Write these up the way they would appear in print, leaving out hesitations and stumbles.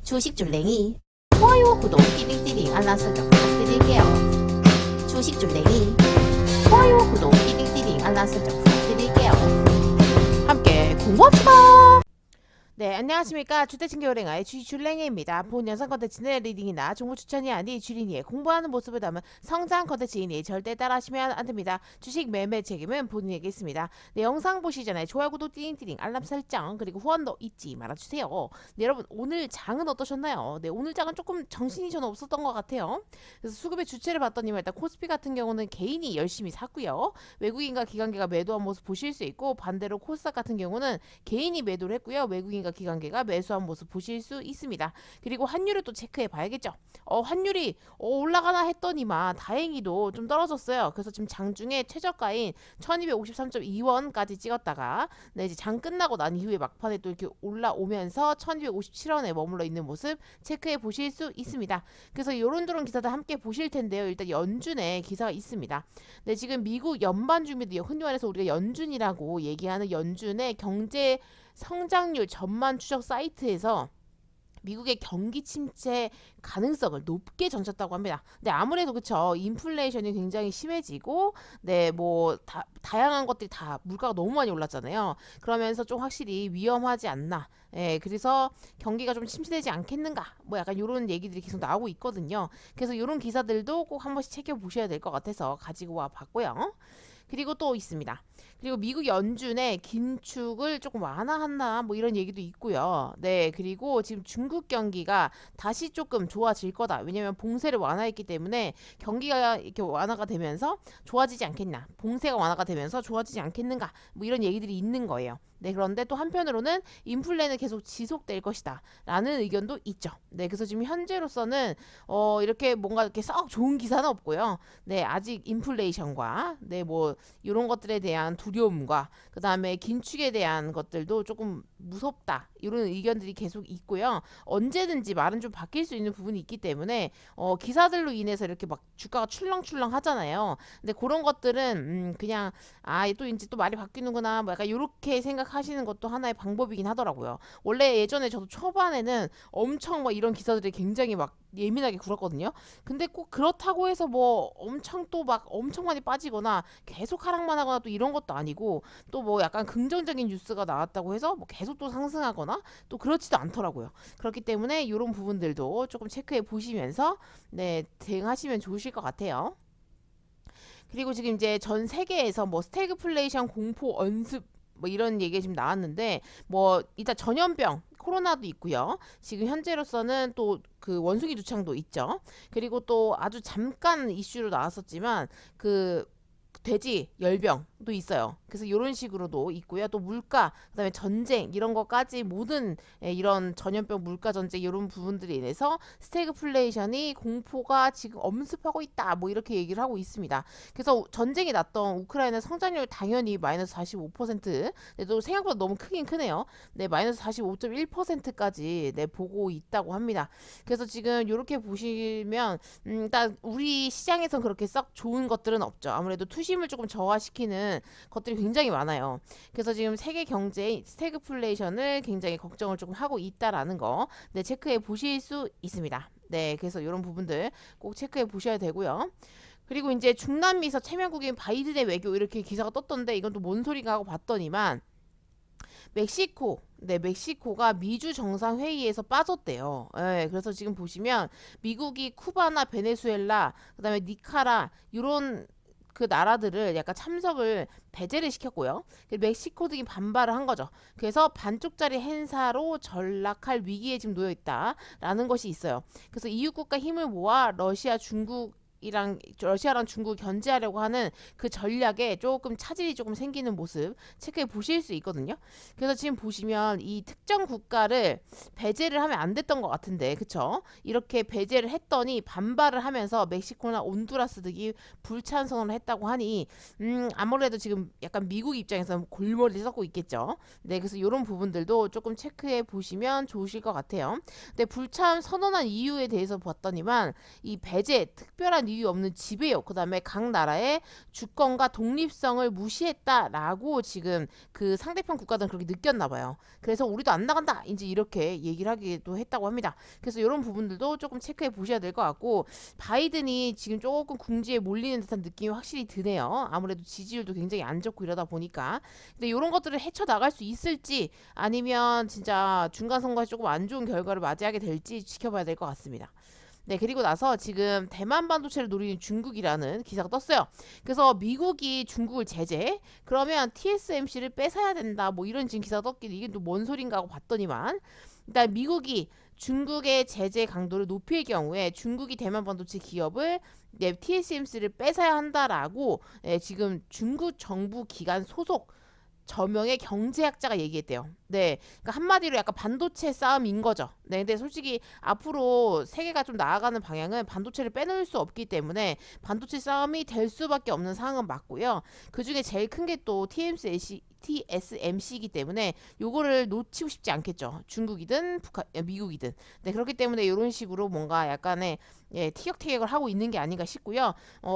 주식줄랭이 좋아요, 구독, 띠링띠링 알람 설정 부탁드릴게요. 주식줄랭이 좋아요, 구독, 띠링띠링 알람 설정 부탁드릴게요. 함께 공부합시다. 네, 안녕하십니까. 주택친교랭아의 주식줄랭이입니다. 본 영상 컨텐츠는 리딩이나 정보 추천이 아닌 주린이의 공부하는 모습을 담은 성장 컨텐츠이니 절대 따라하시면 안 됩니다. 주식 매매 책임은 본인에게 있습니다. 네, 영상 보시기 전에 좋아요, 구독, 띠링띠링 알람 설정 그리고 후원도 잊지 말아주세요. 네, 여러분 오늘 장은 어떠셨나요? 네, 오늘 장은 조금 정신이 저는 없었던 것 같아요. 그래서 수급의 주체를 봤더니 일단 코스피 같은 경우는 개인이 열심히 샀고요. 외국인과 기관계가 매도한 모습 보실 수 있고, 반대로 코스닥 같은 경우는 개인이 매도를 했고요. 외국인과 기관계가 매수한 모습 보실 수 있습니다. 그리고 환율을 또 체크해 봐야겠죠. 환율이 올라가나 했더니만 다행히도 좀 떨어졌어요. 그래서 지금 장중에 최저가인 1253.2원까지 찍었다가 이제 장 끝나고 난 이후에 막판에 또 이렇게 올라오면서 1257원에 머물러 있는 모습 체크해 보실 수 있습니다. 그래서 요런저런 기사들 함께 보실 텐데요. 일단 연준의 기사가 있습니다. 네, 지금 미국 연방준비도 흔히 말해서 우리가 연준이라고 얘기하는 연준의 경제 성장률 전망 추적 사이트에서 미국의 경기 침체 가능성을 높게 점쳤다고 합니다. 근데 아무래도 그쵸, 인플레이션이 굉장히 심해지고, 네, 뭐 다양한 것들이 다 물가가 너무 많이 올랐잖아요. 그러면서 좀 확실히 위험하지 않나. 예, 그래서 경기가 좀 침체되지 않겠는가. 뭐 약간 이런 얘기들이 계속 나오고 있거든요. 그래서 이런 기사들도 꼭 한 번씩 챙겨 보셔야 될 것 같아서 가지고 와 봤고요. 그리고 또 있습니다. 그리고 미국 연준의 긴축을 조금 완화한다 뭐 이런 얘기도 있고요. 네, 그리고 지금 중국 경기가 다시 조금 좋아질 거다. 왜냐면 봉쇄를 완화했기 때문에 경기가 이렇게 완화가 되면서 좋아지지 않겠나. 봉쇄가 완화가 되면서 좋아지지 않겠는가. 뭐 이런 얘기들이 있는 거예요. 네, 그런데 또 한편으로는 인플레는 계속 지속될 것이다 라는 의견도 있죠. 네, 그래서 지금 현재로서는 이렇게 뭔가 이렇게 썩 좋은 기사는 없고요. 네, 아직 인플레이션과 뭐 이런 것들에 대한 두려움과 그 다음에 긴축에 대한 것들도 조금 무섭다 이런 의견들이 계속 있고요. 언제든지 말은 좀 바뀔 수 있는 부분이 있기 때문에 기사들로 인해서 이렇게 막 주가가 출렁출렁 하잖아요. 근데 그런 것들은 그냥 또 이제 또 말이 바뀌는구나 뭐 약간 이렇게 생각하시는 것도 하나의 방법이긴 하더라고요. 원래 예전에 저도 초반에는 엄청 막 이런 기사들이 굉장히 막 예민하게 굴었거든요. 근데 꼭 그렇다고 해서 뭐 엄청 또 막 엄청 많이 빠지거나 계속 하락만 하거나 또 이런 것도 아니고, 또 뭐 약간 긍정적인 뉴스가 나왔다고 해서 뭐 계속 또 상승하거나 또 그렇지도 않더라고요. 그렇기 때문에 이런 부분들도 조금 체크해 보시면서 네, 대응하시면 좋으실 것 같아요. 그리고 지금 이제 전 세계에서 뭐 스태그플레이션 공포 언습 뭐 이런 얘기가 지금 나왔는데, 뭐 일단 전염병 코로나도 있고요. 지금 현재로서는 또 그 원숭이 두창도 있죠. 그리고 또 아주 잠깐 이슈로 나왔었지만 그 돼지 열병도 있어요. 그래서 이런 식으로도 있고요. 또 물가, 그다음에 전쟁 이런 것까지 모든 이런 전염병, 물가 전쟁 이런 부분들에 인해서 스태그플레이션이 공포가 지금 엄습하고 있다. 뭐 이렇게 얘기를 하고 있습니다. 그래서 전쟁이 났던 우크라이나 성장률 당연히 마이너스 45%. 또 생각보다 너무 크긴 크네요. 네, 마이너스 45.1%까지 보고 있다고 합니다. 그래서 지금 이렇게 보시면 일단 우리 시장에선 그렇게 썩 좋은 것들은 없죠. 아무래도 투심을 조금 저하시키는 것들이 굉장히 많아요. 그래서 지금 세계 경제의 스태그플레이션을 굉장히 걱정을 조금 하고 있다라는 거 체크해 보실 수 있습니다. 네, 그래서 이런 부분들 꼭 체크해 보셔야 되고요. 그리고 이제 중남미에서 체면국인 바이든의 외교 이렇게 기사가 떴던데, 이건 또 뭔 소리가 하고 봤더니만 멕시코가 미주 정상회의에서 빠졌대요. 예, 그래서 지금 보시면 미국이 쿠바나 베네수엘라, 그다음에 니카라 이런 그 나라들을 약간 참석을 배제를 시켰고요. 멕시코 등이 반발을 한 거죠. 그래서 반쪽짜리 행사로 전락할 위기에 지금 놓여 있다라는 것이 있어요. 그래서 EU 국가 힘을 모아 러시아랑 중국 견제하려고 하는 그 전략에 조금 차질이 조금 생기는 모습 체크해 보실 수 있거든요. 그래서 지금 보시면 이 특정 국가를 배제를 하면 안 됐던 것 같은데, 그쵸? 이렇게 배제를 했더니 반발을 하면서 멕시코나 온두라스 등이 불찬성을 했다고 하니 아무래도 지금 약간 미국 입장에서 골머리를 썩고 있겠죠. 네, 그래서 이런 부분들도 조금 체크해 보시면 좋으실 것 같아요. 근데 불참 선언한 이유에 대해서 봤더니만 이 배제 특별한 이러한 이유 없는 지배요. 그 다음에 각 나라의 주권과 독립성을 무시했다라고 지금 그 상대편 국가들은 그렇게 느꼈나 봐요. 그래서 우리도 안 나간다. 이제 이렇게 얘기를 하기도 했다고 합니다. 그래서 이런 부분들도 조금 체크해 보셔야 될 것 같고, 바이든이 지금 조금 궁지에 몰리는 듯한 느낌이 확실히 드네요. 아무래도 지지율도 굉장히 안 좋고 이러다 보니까. 근데 이런 것들을 헤쳐나갈 수 있을지 아니면 진짜 중간 선거에서 조금 안 좋은 결과를 맞이하게 될지 지켜봐야 될 것 같습니다. 네, 그리고 나서 지금 대만 반도체를 노리는 중국이라는 기사가 떴어요. 그래서 미국이 중국을 제재, 그러면 TSMC를 뺏어야 된다, 뭐 이런 지금 기사가 떴길래 이게 또 뭔 소린가 하고 봤더니만, 일단 미국이 중국의 제재 강도를 높일 경우에 중국이 대만 반도체 기업을 TSMC를 뺏어야 한다라고 지금 중국 정부 기관 소속 저명의 경제학자가 얘기했대요. 네, 그러니까 한마디로 약간 반도체 싸움인 거죠. 네, 근데 솔직히 앞으로 세계가 좀 나아가는 방향은 반도체를 빼놓을 수 없기 때문에 반도체 싸움이 될 수밖에 없는 상황은 맞고요. 그 중에 제일 큰 게 또 TSMC이기 때문에 요거를 놓치고 싶지 않겠죠. 중국이든 미국이든. 네, 그렇기 때문에 이런 식으로 뭔가 약간의 티격태격을 하고 있는 게 아닌가 싶고요.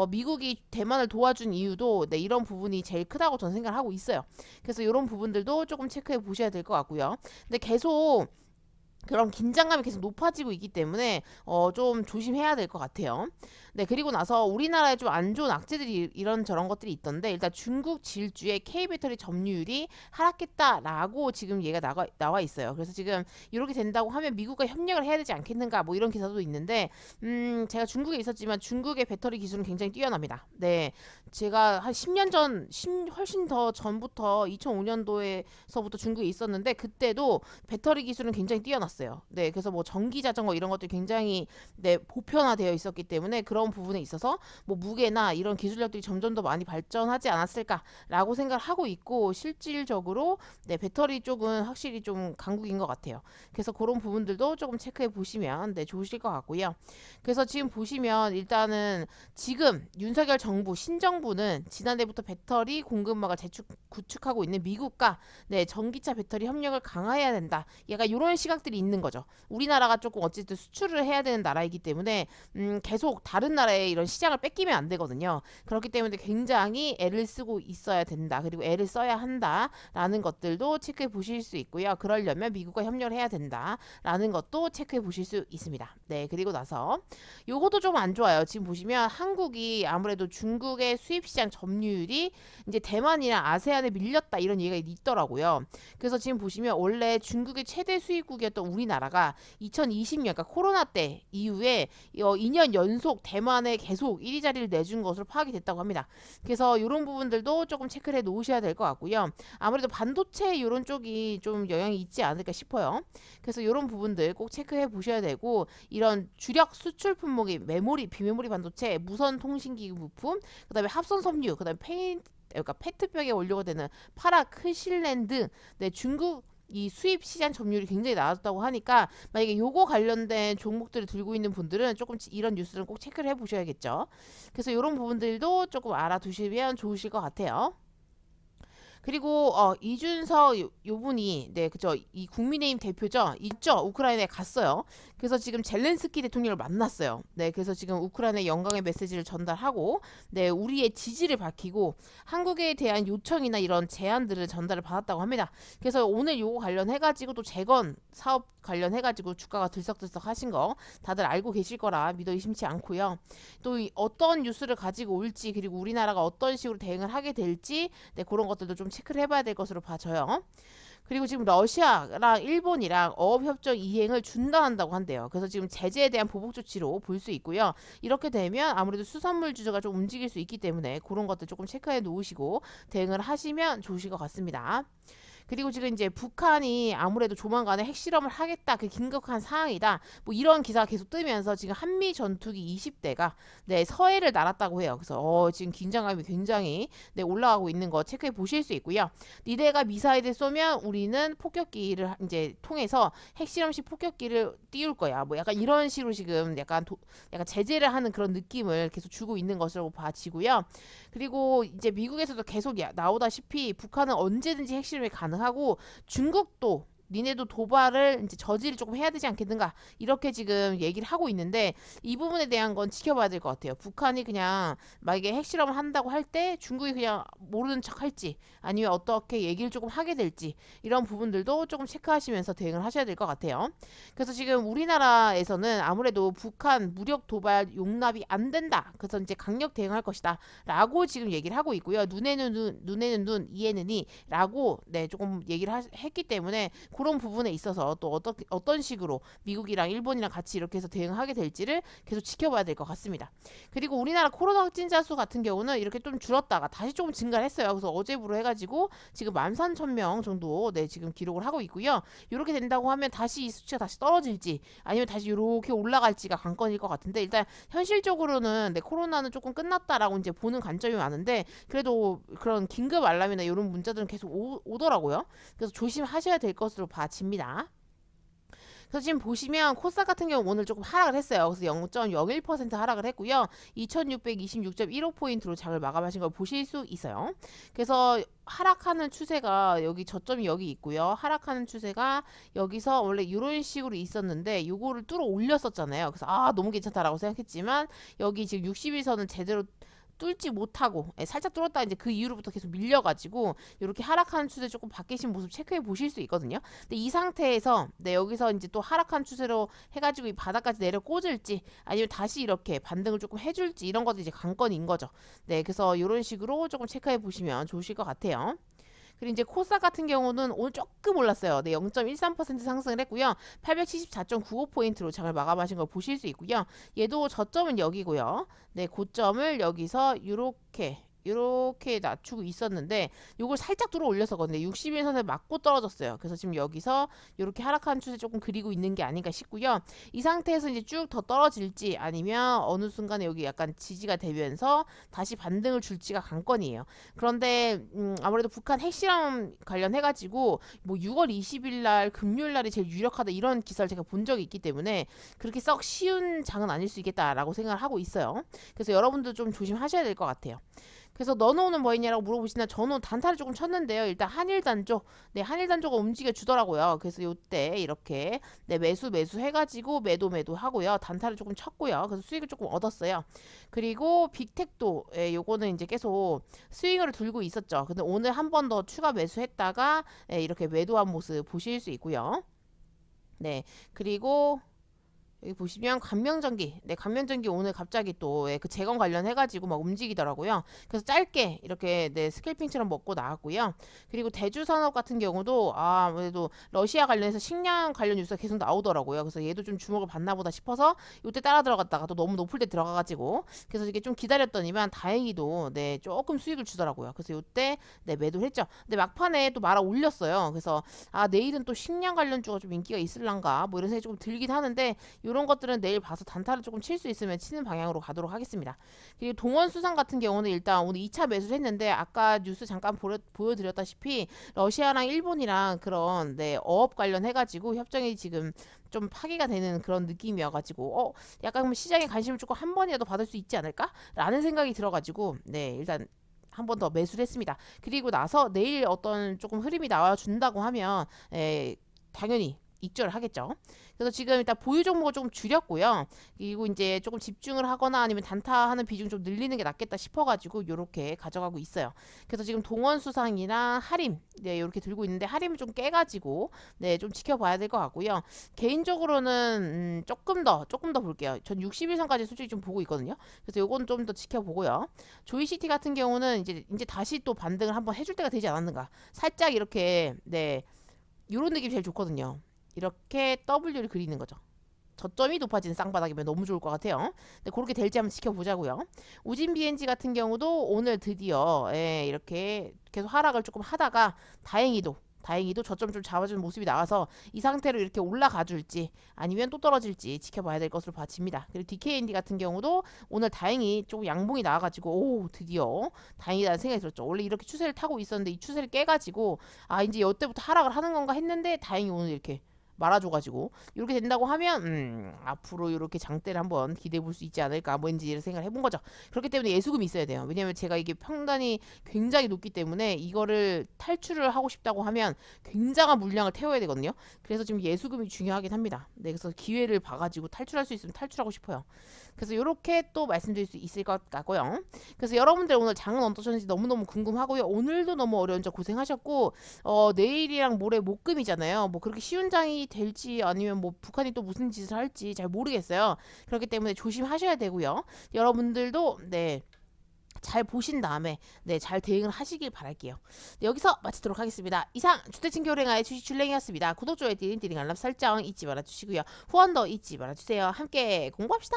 미국이 대만을 도와준 이유도 네, 이런 부분이 제일 크다고 저는 생각을 하고 있어요. 그래서 이런 부분들도 조금 체크해 보셔야 될 것 같고요. 근데 계속 그런 긴장감이 계속 높아지고 있기 때문에 좀 조심해야 될 것 같아요. 네, 그리고 나서 우리나라에 좀 안 좋은 악재들이 이런 저런 것들이 있던데, 일단 중국 질주의 K배터리 점유율이 하락했다라고 지금 얘가 나와 있어요. 그래서 지금 이렇게 된다고 하면 미국과 협력을 해야 되지 않겠는가, 뭐 이런 기사도 있는데, 제가 중국에 있었지만 중국의 배터리 기술은 굉장히 뛰어납니다. 네, 제가 한 10년 전, 훨씬 더 전부터 2005년도에서부터 중국에 있었는데, 그때도 배터리 기술은 굉장히 뛰어났어요. 네, 그래서 뭐 전기 자전거 이런 것들이 굉장히 보편화되어 있었기 때문에 그런 부분에 있어서 뭐 무게나 이런 기술력들이 점점 더 많이 발전하지 않았을까라고 생각을 하고 있고, 실질적으로 배터리 쪽은 확실히 좀 강국인 것 같아요. 그래서 그런 부분들도 조금 체크해 보시면 좋으실 것 같고요. 그래서 지금 보시면 일단은 지금 윤석열 정부 신정부는 지난해부터 배터리 공급망을 구축하고 있는 미국과 전기차 배터리 협력을 강화해야 된다. 약간 이런 시각들이 있는 거죠. 우리나라가 조금 어쨌든 수출을 해야 되는 나라이기 때문에 계속 다른 나라에 이런 시장을 뺏기면 안 되거든요. 그렇기 때문에 굉장히 애를 쓰고 있어야 된다. 그리고 애를 써야 한다라는 것들도 체크해 보실 수 있고요. 그러려면 미국과 협력을 해야 된다라는 것도 체크해 보실 수 있습니다. 네, 그리고 나서 요것도 좀 안 좋아요. 지금 보시면 한국이 아무래도 중국의 수입 시장 점유율이 이제 대만이나 아세안에 밀렸다, 이런 얘기가 있더라고요. 그래서 지금 보시면 원래 중국의 최대 수입국이었던 우리나라가 2020년, 그러니까 코로나 때 이후에 2년 연속 대만에 계속 1위 자리를 내준 것으로 파악이 됐다고 합니다. 그래서 이런 부분들도 조금 체크를 해 놓으셔야 될 것 같고요. 아무래도 반도체 이런 쪽이 좀 영향이 있지 않을까 싶어요. 그래서 이런 부분들 꼭 체크해 보셔야 되고, 이런 주력 수출 품목이 메모리, 비메모리 반도체, 무선 통신기기 부품, 그다음에 합선 섬유, 그다음에 그러니까 페트병에 원료가 되는 파라크실렌 등 중국 이 수입 시장 점유율이 굉장히 낮았다고 하니까, 만약에 요거 관련된 종목들을 들고 있는 분들은 조금 이런 뉴스를 꼭 체크를 해보셔야겠죠. 그래서 이런 부분들도 조금 알아두시면 좋으실 것 같아요. 그리고 이준석 요분이 그죠, 이 국민의힘 대표죠, 있죠, 우크라이나에 갔어요. 그래서 지금 젤렌스키 대통령을 만났어요. 네, 그래서 지금 우크라이나에 영광의 메시지를 전달하고 우리의 지지를 밝히고 한국에 대한 요청이나 이런 제안들을 전달을 받았다고 합니다. 그래서 오늘 요거 관련해가지고 또 재건 사업 관련해가지고 주가가 들썩들썩 하신 거 다들 알고 계실 거라 믿어 의심치 않고요. 또 어떤 뉴스를 가지고 올지, 그리고 우리나라가 어떤 식으로 대응을 하게 될지 그런 것들도 좀 체크를 해봐야 될 것으로 봐져요. 그리고 지금 러시아랑 일본이랑 어업협정 이행을 중단한다고 한대요. 그래서 지금 제재에 대한 보복 조치로 볼 수 있고요. 이렇게 되면 아무래도 수산물 주주가 좀 움직일 수 있기 때문에 그런 것들 조금 체크해 놓으시고 대응을 하시면 좋으실 것 같습니다. 그리고 지금 이제 북한이 아무래도 조만간에 핵실험을 하겠다, 그 긴급한 상황이다, 뭐 이런 기사가 계속 뜨면서 지금 한미 전투기 20대가 서해를 날았다고 해요. 그래서 지금 긴장감이 굉장히 올라가고 있는 거 체크해 보실 수 있고요. 니네가 미사일을 쏘면 우리는 폭격기를 이제 통해서 핵실험식 폭격기를 띄울 거야, 뭐 약간 이런 식으로 지금 약간 제재를 하는 그런 느낌을 계속 주고 있는 것으로 봐지고요. 그리고 이제 미국에서도 계속 나오다시피 북한은 언제든지 핵실험이 가능하고 중국도 니네도 도발을 이제 저지를 조금 해야 되지 않겠는가 이렇게 지금 얘기를 하고 있는데 이 부분에 대한 건 지켜봐야 될 것 같아요. 북한이 그냥 만약에 핵실험을 한다고 할 때 중국이 그냥 모르는 척 할지 아니면 어떻게 얘기를 조금 하게 될지 이런 부분들도 조금 체크하시면서 대응을 하셔야 될 것 같아요. 그래서 지금 우리나라에서는 아무래도 북한 무력 도발 용납이 안 된다. 그래서 이제 강력 대응할 것이다. 라고 지금 얘기를 하고 있고요. 눈에는 눈, 눈에는 눈, 이에는 이라고 네, 조금 얘기를 했기 때문에 그런 부분에 있어서 또 어떤 식으로 미국이랑 일본이랑 같이 이렇게 해서 대응하게 될지를 계속 지켜봐야 될 것 같습니다. 그리고 우리나라 코로나 확진자 수 같은 경우는 이렇게 좀 줄었다가 다시 조금 증가를 했어요. 그래서 어제부로 해가지고 지금 13,000명 정도 네, 지금 기록을 하고 있고요. 이렇게 된다고 하면 다시 이 수치가 다시 떨어질지 아니면 다시 이렇게 올라갈지가 관건일 것 같은데 일단 현실적으로는 네, 코로나는 조금 끝났다라고 이제 보는 관점이 많은데 그래도 그런 긴급 알람이나 이런 문자들은 계속 오더라고요. 그래서 조심하셔야 될 것으로 봐집니다. 그래서 지금 보시면 코스닥 같은 경우 오늘 조금 하락을 했어요. 그래서 0.01% 하락을 했고요. 2626.15포인트로 장을 마감하신 걸 보실 수 있어요. 그래서 하락하는 추세가 여기 저점이 여기 있고요. 하락하는 추세가 여기서 원래 이런 식으로 있었는데 요거를 뚫어 올렸었잖아요. 그래서 너무 괜찮다라고 생각했지만 여기 지금 60일선을 제대로 뚫지 못하고 살짝 뚫었다 이제 그 이후로부터 계속 밀려가지고 이렇게 하락하는 추세 조금 바뀌신 모습 체크해 보실 수 있거든요. 근데 이 상태에서 네, 여기서 이제 또 하락한 추세로 해가지고 이 바닥까지 내려 꽂을지 아니면 다시 이렇게 반등을 조금 해줄지 이런 것도 이제 관건인 거죠. 네, 그래서 이런 식으로 조금 체크해 보시면 좋으실 것 같아요. 그리고 이제 코스닥 같은 경우는 오늘 조금 올랐어요. 네, 0.13% 상승을 했고요. 874.95포인트로 장을 마감하신 걸 보실 수 있고요. 얘도 저점은 여기고요. 네, 고점을 여기서 이렇게 낮추고 있었는데 요걸 살짝 들어 올렸었거든요. 60일선에 맞고 떨어졌어요. 그래서 지금 여기서 이렇게 하락한 추세 조금 그리고 있는 게 아닌가 싶고요. 이 상태에서 이제 쭉 더 떨어질지 아니면 어느 순간에 여기 약간 지지가 되면서 다시 반등을 줄지가 관건이에요. 그런데 아무래도 북한 핵실험 관련해가지고 뭐 6월 20일 날 금요일 날이 제일 유력하다 이런 기사를 제가 본 적이 있기 때문에 그렇게 썩 쉬운 장은 아닐 수 있겠다라고 생각을 하고 있어요. 그래서 여러분도 좀 조심하셔야 될 것 같아요. 그래서 너는 오늘 뭐 있냐라고 물어보시나 저는 단타를 조금 쳤는데요. 일단 한일단조, 네, 한일단조가 움직여 주더라고요. 그래서 요때 이렇게 네, 매수 해가지고 매도 하고요. 단타를 조금 쳤고요. 그래서 수익을 조금 얻었어요. 그리고 빅텍도 요거는 이제 계속 스윙을 들고 있었죠. 근데 오늘 한 번 더 추가 매수했다가 이렇게 매도한 모습 보실 수 있고요. 네, 그리고 여기 보시면 감명전기, 네, 감명전기 오늘 갑자기 또 그 재건 관련해가지고 막 움직이더라고요. 그래서 짧게 이렇게 네, 스캘핑처럼 먹고 나왔고요. 그리고 대주산업 같은 경우도 아무래도 러시아 관련해서 식량 관련 뉴스가 계속 나오더라고요. 그래서 얘도 좀 주목을 받나 보다 싶어서 이때 따라 들어갔다가 또 너무 높을 때 들어가가지고 그래서 이게 좀 기다렸더니만 다행히도 네, 조금 수익을 주더라고요. 그래서 이때 네, 매도를 했죠. 근데 막판에 또 말아 올렸어요. 그래서 내일은 또 식량 관련주가 좀 인기가 있을란가 뭐 이런 생각이 조금 들긴 하는데 이런 것들은 내일 봐서 단타를 조금 칠 수 있으면 치는 방향으로 가도록 하겠습니다. 그리고 동원수산 같은 경우는 일단 오늘 2차 매수를 했는데 아까 뉴스 잠깐 보여드렸다시피 러시아랑 일본이랑 그런 네, 어업 관련해가지고 협정이 지금 좀 파기가 되는 그런 느낌이어가지고 약간 시장에 관심을 조금 한 번이라도 받을 수 있지 않을까라는 생각이 들어가지고 네, 일단 한 번 더 매수를 했습니다. 그리고 나서 내일 어떤 조금 흐름이 나와준다고 하면 당연히 익절을 하겠죠. 그래서 지금 일단 보유 종목을 조금 줄였고요. 그리고 이제 조금 집중을 하거나 아니면 단타하는 비중 좀 늘리는 게 낫겠다 싶어가지고 이렇게 가져가고 있어요. 그래서 지금 동원수상이랑 하림 네 이렇게 들고 있는데 하림을 좀 깨가지고 네 좀 지켜봐야 될 것 같고요. 개인적으로는 조금 더 볼게요. 전 60일선까지 솔직히 좀 보고 있거든요. 그래서 요건 좀 더 지켜보고요. 조이시티 같은 경우는 이제 다시 또 반등을 한번 해줄 때가 되지 않았는가. 살짝 이렇게 네 요런 느낌이 제일 좋거든요. 이렇게 W를 그리는 거죠. 저점이 높아지는 쌍바닥이면 너무 좋을 것 같아요. 네, 그렇게 될지 한번 지켜보자고요. 우진 BNG 같은 경우도 오늘 드디어 이렇게 계속 하락을 조금 하다가 다행히도 저점 좀 잡아주는 모습이 나와서 이 상태로 이렇게 올라가 줄지 아니면 또 떨어질지 지켜봐야 될 것으로 봐집니다. 그리고 DKND 같은 경우도 오늘 다행히 조금 양봉이 나와가지고 드디어 다행이라는 생각이 들었죠. 원래 이렇게 추세를 타고 있었는데 이 추세를 깨가지고 이제 이때부터 하락을 하는 건가 했는데 다행히 오늘 이렇게 말아줘가지고 이렇게 된다고 하면 앞으로 이렇게 장대를 한번 기대해 볼 수 있지 않을까 뭐 왠지 생각을 해본 거죠. 그렇기 때문에 예수금이 있어야 돼요. 왜냐면 제가 이게 평단이 굉장히 높기 때문에 이거를 탈출을 하고 싶다고 하면 굉장한 물량을 태워야 되거든요. 그래서 지금 예수금이 중요하긴 합니다. 네, 그래서 기회를 봐가지고 탈출할 수 있으면 탈출하고 싶어요. 그래서 이렇게 또 말씀드릴 수 있을 것 같고요. 그래서 여러분들 오늘 장은 어떠셨는지 너무너무 궁금하고요. 오늘도 너무 어려운 점 고생하셨고 내일이랑 모레 목금이잖아요. 뭐 그렇게 쉬운 장이 될지 아니면 뭐 북한이 또 무슨 짓을 할지 잘 모르겠어요. 그렇기 때문에 조심하셔야 되고요. 여러분들도 네. 잘 보신 다음에 네, 잘 대응을 하시길 바랄게요. 네, 여기서 마치도록 하겠습니다. 이상 주택ችን 교랭아의 주식 줄랭이었습니다. 구독, 좋아요, 띠링띠링 알람 설정 잊지 말아주시고요. 후원도 잊지 말아주세요. 함께 공부합시다.